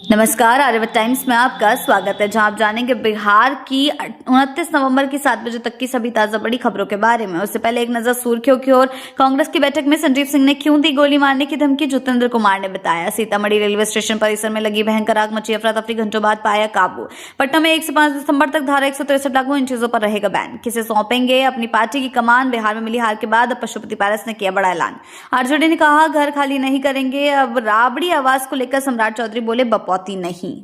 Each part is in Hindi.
नमस्कार, आर्यभट्ट टाइम्स में आपका स्वागत है, जहां आप जानेंगे बिहार की 29 नवंबर की 7 बजे तक की सभी ताजा बड़ी खबरों के बारे में। उससे पहले एक नजर सुर्खियों की ओर। कांग्रेस की बैठक में संजीव सिंह ने क्यों दी गोली मारने की धमकी, जितेंद्र कुमार ने बताया। सीतामढ़ी रेलवे स्टेशन परिसर में लगी भयंकर आग, मची अफरा तफरी, घंटों बाद पाया काबू। पटना में 1 से 5 दिसंबर तक धारा 163 लागू, इन चीजों पर रहेगा बैन। किसे सौंपेंगे अपनी पार्टी की कमान, बिहार में मिली हार के बाद अब पशुपति पारस ने किया बड़ा ऐलान। आरजेडी ने कहा घर खाली नहीं करेंगे। अब राबड़ी आवास को लेकर सम्राट चौधरी बोले बपौती नहीं।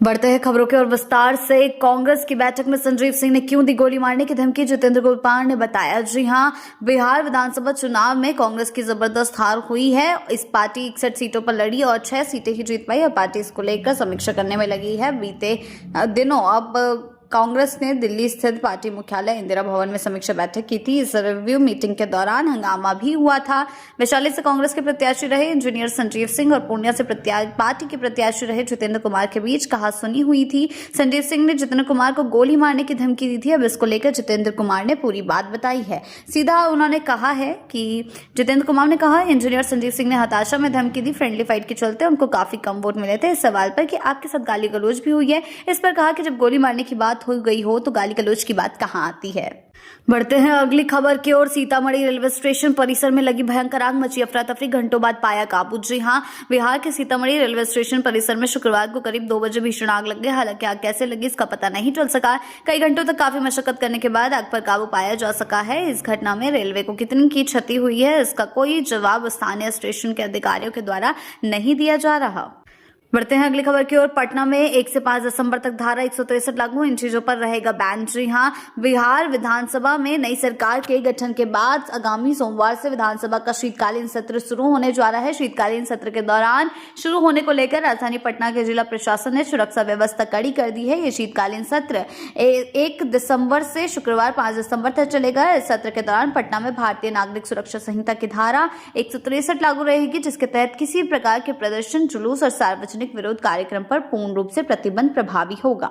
बढ़ते हैं खबरों के और विस्तार से। कांग्रेस की बैठक में संजीव सिंह ने क्यों दी गोली मारने की धमकी, जितेंद्र कुमार ने बताया। जी हां, बिहार विधानसभा चुनाव में कांग्रेस की जबरदस्त हार हुई है। इस पार्टी 61 सीटों पर लड़ी और 6 सीटें ही जीत पाई और पार्टी इसको लेकर समीक्षा करने में लगी है। बीते दिनों अब कांग्रेस ने दिल्ली स्थित पार्टी मुख्यालय इंदिरा भवन में समीक्षा बैठक की थी। इस रिव्यू मीटिंग के दौरान हंगामा भी हुआ था। वैशाली से कांग्रेस के प्रत्याशी रहे इंजीनियर संजीव सिंह और पूर्णिया से पार्टी के प्रत्याशी रहे जितेंद्र कुमार के बीच कहासुनी हुई थी। संजीव सिंह ने जितेंद्र कुमार को गोली मारने की धमकी दी थी। अब इसको लेकर जितेंद्र कुमार ने पूरी बात बताई है। सीधा उन्होंने कहा है कि जितेंद्र कुमार ने कहा इंजीनियर संजीव सिंह ने हताशा में धमकी दी। फ्रेंडली फाइट के चलते उनको काफी कम वोट मिले थे। इस सवाल पर कि आपके साथ गाली गलौज भी हुई है, इस पर कहा कि जब गोली मारने की बात हो गई हो तो गाली गलौज की बात कहां आती है। बढ़ते हैं अगली खबर की ओर। सीतामढ़ी रेलवे स्टेशन परिसर में लगी भयंकर आग, मची अफरा तफरी, घंटों बाद पाया काबू। जी हां, बिहार के सीतामढ़ी रेलवे स्टेशन परिसर में शुक्रवार को करीब 2 बजे भीषण आग लग गई। हालांकि आग कैसे लगी इसका पता नहीं चल सका। कई घंटों तक काफी मशक्कत करने के बाद आग पर काबू पाया जा सका है। इस घटना में रेलवे को कितनी की क्षति हुई है, इसका कोई जवाब स्थानीय स्टेशन के अधिकारियों के द्वारा नहीं दिया जा रहा। बढ़ते हैं अगली खबर की ओर। पटना में 1 से 5 दिसंबर तक धारा 163 लागू, इन चीजों पर रहेगा बैन। जी हां, बिहार विधानसभा में नई सरकार के गठन के बाद आगामी सोमवार से विधानसभा का शीतकालीन सत्र शुरू होने जा रहा है। शीतकालीन सत्र के दौरान शुरू होने को लेकर राजधानी पटना के जिला प्रशासन ने सुरक्षा व्यवस्था कड़ी कर दी है। ये शीतकालीन सत्र 1 दिसंबर से शुक्रवार 5 दिसंबर तक चलेगा। इस सत्र के दौरान पटना में भारतीय नागरिक सुरक्षा संहिता की धारा 163 लागू रहेगी, जिसके तहत किसी प्रकार के प्रदर्शन, जुलूस और सार्वजनिक विरोध कार्यक्रम पर पूर्ण रूप से प्रतिबंध प्रभावी होगा।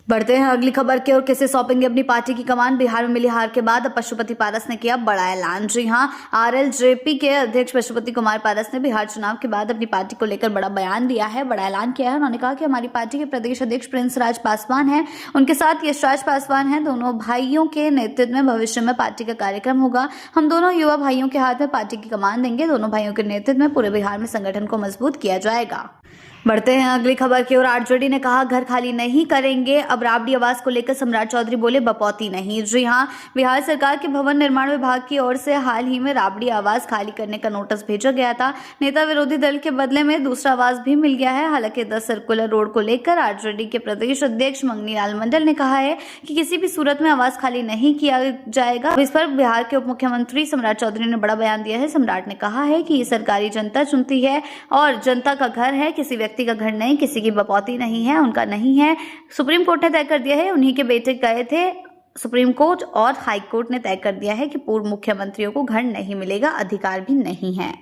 बढ़ते हैं अगली खबर की ओर। किसे सौंपेंगे अपनी पार्टी की कमान, बिहार में मिली हार के बाद अब पशुपति पारस ने किया बड़ा ऐलान। जी हां, आरएलजेपी के अध्यक्ष पशुपति कुमार पारस ने बिहार चुनाव के बाद अपनी पार्टी को लेकर बड़ा बयान दिया है, बड़ा ऐलान किया है। उन्होंने कहा कि हमारी पार्टी के प्रदेश अध्यक्ष प्रिंस राज पासवान हैं, उनके साथ यशराज पासवान हैं। दोनों भाइयों के नेतृत्व में भविष्य में पार्टी का कार्यक्रम होगा। हम दोनों युवा भाइयों के हाथ में पार्टी की कमान देंगे। दोनों भाइयों के नेतृत्व में पूरे बिहार में संगठन को मजबूत किया जाएगा। बढ़ते हैं अगली खबर की ओर। आरजेडी ने कहा घर खाली नहीं करेंगे। अब राबड़ी आवास को लेकर सम्राट चौधरी बोले बपौती नहीं। जी हां, बिहार सरकार के भवन निर्माण विभाग की ओर से हाल ही में राबड़ी आवास खाली करने का नोटिस भेजा गया था। नेता विरोधी दल के बदले में दूसरा आवास भी मिल गया है। हालांकि 10 सर्कुलर रोड को लेकर आरजेडी के प्रदेश अध्यक्ष मंगनी लाल मंडल ने कहा है कि किसी भी सूरत में आवास खाली नहीं किया जाएगा। इस पर बिहार के उप मुख्यमंत्री सम्राट चौधरी ने बड़ा बयान दिया है। सम्राट ने कहा है कि ये सरकारी जनता चुनती है और जनता का घर है, किसी व्यक्ति का घर नहीं, किसी की बपौती नहीं है, उनका नहीं है। सुप्रीम कोर्ट ने तय कर दिया है, उन्हीं के बेटे गए थे सुप्रीम कोर्ट और हाई कोर्ट ने तय कर दिया है कि पूर्व मुख्यमंत्रियों को घर नहीं मिलेगा, अधिकार भी नहीं है।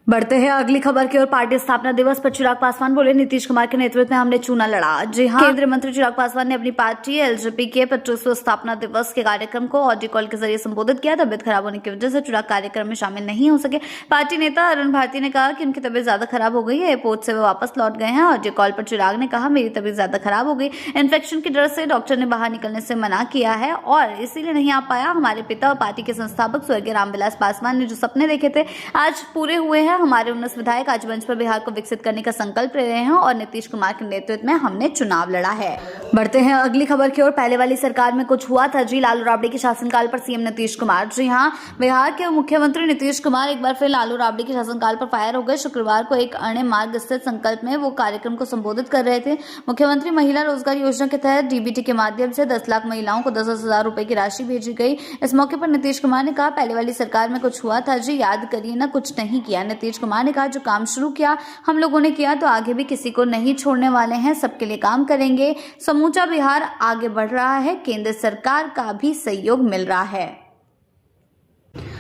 बढ़ते हैं अगली खबर की ओर। पार्टी स्थापना दिवस पर चिराग पासवान बोले नितीश कुमार के नेतृत्व में हमने चुना लड़ा। जी हां, केंद्रीय मंत्री चिराग पासवान ने अपनी पार्टी एलजेपी के 25वें स्थापना दिवस के कार्यक्रम को ऑडियो कॉल के जरिए संबोधित किया। तबियत खराब होने की वजह से चिराग कार्यक्रम में शामिल नहीं हो सके। पार्टी नेता अरुण भारती ने कहा कि उनकी तबियत ज्यादा खराब हो गई है, एयरपोर्ट से वे वापस लौट गए हैं। ऑडियो कॉल पर चिराग ने कहा मेरी तबियत ज्यादा खराब हो गई, इन्फेक्शन की डर से डॉक्टर ने बाहर निकलने से मना किया है और इसीलिए नहीं आ पाया। हमारे पिता और पार्टी के संस्थापक स्वर्गीय रामविलास पासवान ने जो सपने देखे थे आज पूरे हुए हैं। हमारे 19 विधायक आज मंच पर बिहार को विकसित करने का संकल्प ले रहे हैं और नीतीश कुमार के नेतृत्व में हमने चुनाव लड़ा है। बढ़ते हैं अगली खबर की ओर। पहले वाली सरकार में कुछ हुआ था जी, लालू राबड़ी के शासनकाल पर सीएम नीतीश कुमार। जी हां, बिहार के मुख्यमंत्री नीतीश कुमार एक बार फिर लालू राबड़ी के शासनकाल पर फायर हो गए। शुक्रवार को एक अणे मार्ग स्थित संकल्प में वो कार्यक्रम को संबोधित कर रहे थे। मुख्यमंत्री महिला रोजगार योजना के तहत डीबीटी के माध्यम से 10 लाख महिलाओं को 10-10 हजार रुपए की राशि भेजी गई। इस मौके पर नीतीश कुमार ने कहा पहले वाली सरकार में कुछ हुआ था जी, याद करिए ना, कुछ नहीं किया। नीतीश कुमार ने कहा जो काम शुरू किया हम लोगों ने किया तो आगे भी किसी को नहीं छोड़ने वाले हैं, सबके लिए काम करेंगे। समूचा बिहार आगे बढ़ रहा है, केंद्र सरकार का भी सहयोग मिल रहा है।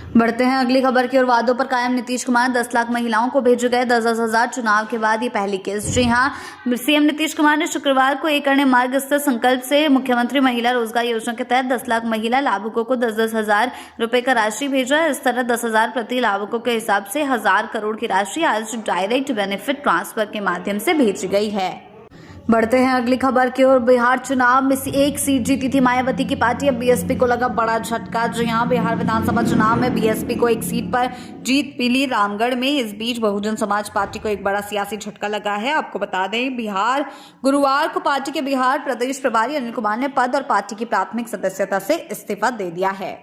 बढ़ते हैं अगली खबर की ओर। वादों पर कायम नीतीश कुमार, 10 लाख महिलाओं को भेजे गए 10-10 हजार। चुनाव के बाद ये पहली केस। जी हां, सीएम नीतीश कुमार ने शुक्रवार को एक अन्य मार्ग स्थित संकल्प से मुख्यमंत्री महिला रोजगार योजना के तहत 10 लाख महिला लाभुकों को 10-10 हजार रुपए का राशि भेजा। इस तरह 10 हजार प्रति लाभुकों के हिसाब से 1000 करोड़ की राशि आज डायरेक्ट बेनिफिट ट्रांसफर के माध्यम से भेजी गई है। बढ़ते हैं अगली खबर की ओर। बिहार चुनाव में एक सीट जीती थी मायावती की पार्टी, अब बीएसपी को लगा बड़ा झटका। जी हां, बिहार विधानसभा चुनाव में बीएसपी को एक सीट पर जीत मिली रामगढ़ में। इस बीच बहुजन समाज पार्टी को एक बड़ा सियासी झटका लगा है। आपको बता दें, गुरुवार को पार्टी के बिहार प्रदेश प्रभारी अनिल कुमार ने पद और पार्टी की प्राथमिक सदस्यता से इस्तीफा दे दिया है।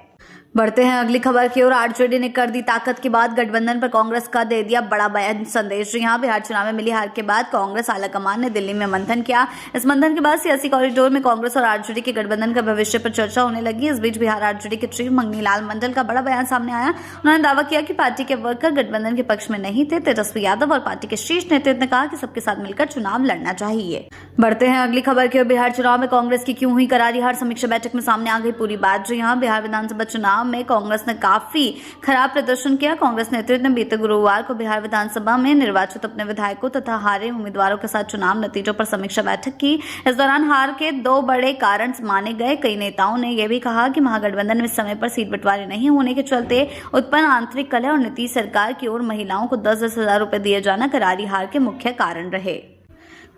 बढ़ते हैं अगली खबर की ओर। आरजेडी ने कर दी ताकत की बात, गठबंधन पर कांग्रेस का दे दिया बड़ा बयान संदेश। यहां बिहार चुनाव में मिली हार के बाद कांग्रेस आलाकमान ने दिल्ली में मंथन किया। इस मंथन के बाद सियासी कॉरिडोर में कांग्रेस और आरजेडी के गठबंधन का भविष्य पर चर्चा होने लगी। इस बीच बिहार आरजेडी के चीफ मंगनीलाल मंडल का बड़ा बयान सामने आया। उन्होंने दावा किया कि पार्टी के वर्कर गठबंधन के पक्ष में नहीं थे। तेजस्वी यादव और पार्टी के शीर्ष नेतृत्व ने कहा कि सबके साथ मिलकर चुनाव लड़ना चाहिए। बढ़ते हैं अगली खबर की ओर। बिहार चुनाव में कांग्रेस की क्यों हुई करारी हार, समीक्षा बैठक में सामने आ गई पूरी बात। जी हां, बिहार विधानसभा चुनाव में कांग्रेस ने काफी खराब प्रदर्शन किया। कांग्रेस नेतृत्व ने बीते गुरुवार को बिहार विधानसभा में निर्वाचित अपने विधायकों तथा हारे उम्मीदवारों के साथ चुनाव नतीजों पर समीक्षा बैठक की। इस दौरान हार के 2 बड़े कारण माने गए। कई नेताओं ने यह भी कहा कि महागठबंधन में समय पर सीट बंटवारे नहीं होने के चलते उत्पन्न आंतरिक कलह और नीतीश सरकार की ओर महिलाओं को 10-10 हजार रुपए दिए जाना करारी हार के मुख्य कारण रहे।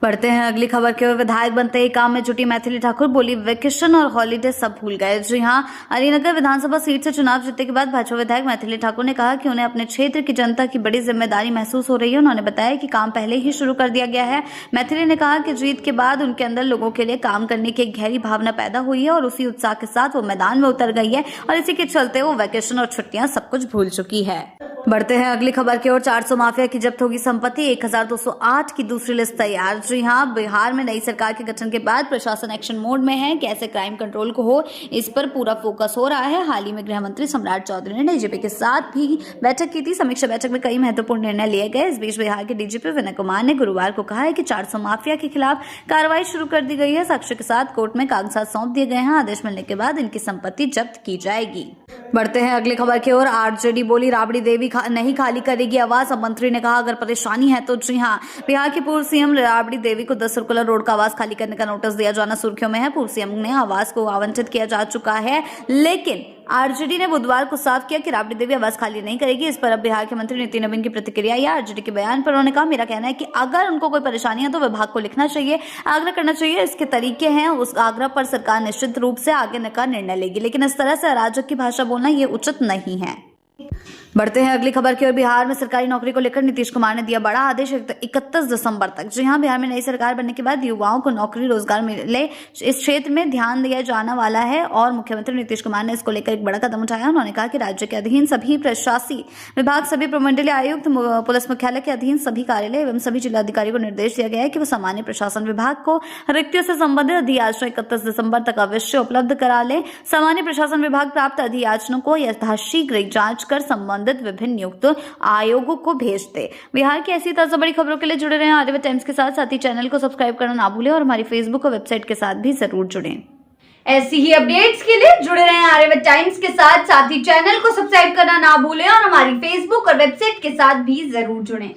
बढ़ते हैं अगली खबर की ओर। विधायक बनते ही काम में जुटी मैथिली ठाकुर, बोली वेकेशन और हॉलीडे सब भूल गए। जी हां, अलीनगर विधानसभा सीट से चुनाव जीतने के बाद भाजपा विधायक मैथिली ठाकुर ने कहा कि उन्हें अपने क्षेत्र की जनता की बड़ी जिम्मेदारी महसूस हो रही है। उन्होंने बताया कि काम पहले ही शुरू कर दिया गया है। मैथिली ने कहा कि जीत के बाद उनके अंदर लोगों के लिए काम करने की एक गहरी भावना पैदा हुई है और उसी उत्साह के साथ वो मैदान में उतर गई है और इसी के चलते वो वेकेशन और छुट्टियां सब कुछ भूल चुकी है। बढ़ते हैं अगली खबर की ओर। 400 माफिया की जब्त होगी संपत्ति, 1208 की दूसरी लिस्ट तैयार। जी हां, बिहार में नई सरकार के गठन के बाद प्रशासन एक्शन मोड में है। कैसे क्राइम कंट्रोल को हो, इस पर पूरा फोकस हो रहा है। हाल ही में गृह मंत्री सम्राट चौधरी ने डीजीपी के साथ भी बैठक की थी। समीक्षा बैठक में कई महत्वपूर्ण निर्णय लिए गए। इस बीच बिहार के डीजीपी विनय कुमार ने गुरुवार को कहा है कि 400 माफिया के खिलाफ कार्रवाई शुरू कर दी गई है। साक्ष्य के साथ कोर्ट में कागजात सौंप दिए गए हैं। आदेश मिलने के बाद इनकी संपत्ति जब्त की जाएगी। बढ़ते हैं अगली खबर की ओर। आरजेडी बोली राबड़ी देवी नहीं खाली करेगी आवास। अब मंत्री ने कहा अगर परेशानी है तो जी हां, बिहार की पूर्व सीएम राबड़ी देवी को 10 सर्कुलर रोड का आवास खाली करने का नोटिस दिया जाना सुर्खियों में है। पूर्व सीएम ने आवास को आवंटित किया जा चुका है, लेकिन आरजेडी ने बुधवार को साफ किया कि राबड़ी देवी आवास खाली नहीं करेगी। इस पर अब बिहार के मंत्री नितिन नवीन की प्रतिक्रिया या आरजेडी के बयान पर उन्होंने कहा, मेरा कहना है कि अगर उनको कोई परेशानी है तो विभाग को लिखना चाहिए, आग्रह करना चाहिए। इसके तरीके हैं, उस आग्रह पर सरकार निश्चित रूप से आगे का निर्णय लेगी, लेकिन इस तरह से अराजक की भाषा बोलना ये उचित नहीं है। बढ़ते हैं अगली खबर की ओर। बिहार में सरकारी नौकरी को लेकर नीतीश कुमार ने दिया बड़ा आदेश 31 दिसंबर तक। जी हां, बिहार में नई सरकार बनने के बाद युवाओं को नौकरी रोजगार मिले, इस क्षेत्र में ध्यान दिया जाने वाला है और मुख्यमंत्री नीतीश कुमार ने इसको लेकर एक बड़ा कदम उठाया। उन्होंने कहा कि राज्य के अधीन सभी प्रशासकीय विभाग, सभी प्रमंडलीय आयुक्त, पुलिस मुख्यालय के अधीन सभी कार्यालय एवं सभी जिलाधिकारी को निर्देश दिया गया है कि वो सामान्य प्रशासन विभाग को रिक्तियों से संबंधित अधियाचना 31 दिसंबर तक अवश्य उपलब्ध करा ले। सामान्य प्रशासन विभाग प्राप्त अधियाचनों को यथाशीघ्र जांच कर संबंधित विभिन्न नियुक्त आयोगों को भेज दे। बिहार की ऐसी ताजा बड़ी खबरों के लिए जुड़े रहें आर्यवत टाइम्स के साथ ही चैनल को सब्सक्राइब करना ना भूलें और हमारी फेसबुक और वेबसाइट के साथ भी जरूर जुड़ें। ऐसी ही अपडेट्स के लिए जुड़े रहें आर्यवत टाइम्स के साथ ही चैनल को सब्सक्राइब करना ना भूलें और हमारी फेसबुक और वेबसाइट के साथ भी जरूर जुड़ें।